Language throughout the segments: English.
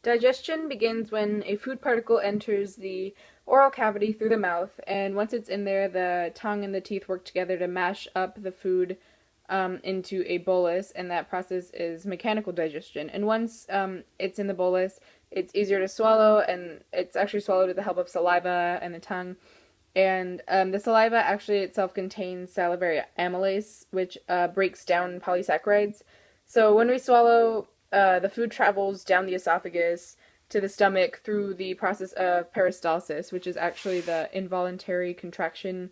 Digestion begins when a food particle enters the oral cavity through the mouth, and once it's in there, the tongue and the teeth work together to mash up the food into a bolus, and that process is mechanical digestion. And once it's in the bolus, it's easier to swallow, and it's actually swallowed with the help of saliva and the tongue. And the saliva actually itself contains salivary amylase, which breaks down polysaccharides. So when we swallow, the food travels down the esophagus to the stomach through the process of peristalsis, which is actually the involuntary contraction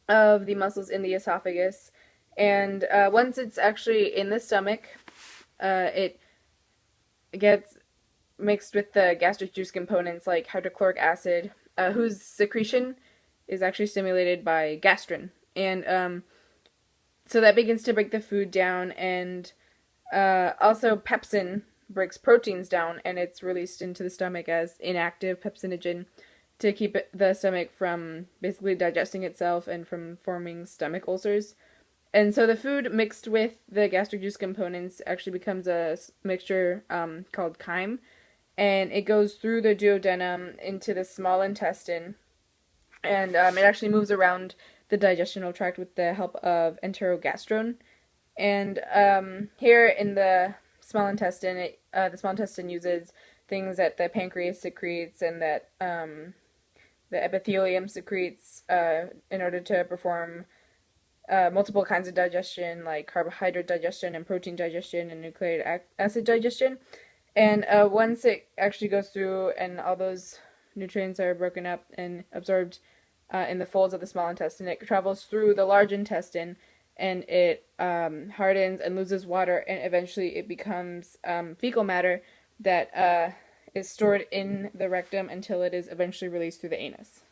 of the muscles in the esophagus. And once it's actually in the stomach, it gets mixed with the gastric juice components like hydrochloric acid, whose secretion is actually stimulated by gastrin. And so that begins to break the food down, and also pepsin breaks proteins down, and it's released into the stomach as inactive pepsinogen to keep the stomach from basically digesting itself and from forming stomach ulcers. And so the food mixed with the gastric juice components actually becomes a mixture called chyme, and it goes through the duodenum into the small intestine, and it actually moves around the digestional tract with the help of enterogastrone. And here in the small intestine uses things that the pancreas secretes and that the epithelium secretes in order to perform multiple kinds of digestion, like carbohydrate digestion and protein digestion and nucleic acid digestion. And once it actually goes through and all those nutrients are broken up and absorbed in the folds of the small intestine, it travels through the large intestine, and it hardens and loses water, and eventually it becomes fecal matter that is stored in the rectum until it is eventually released through the anus.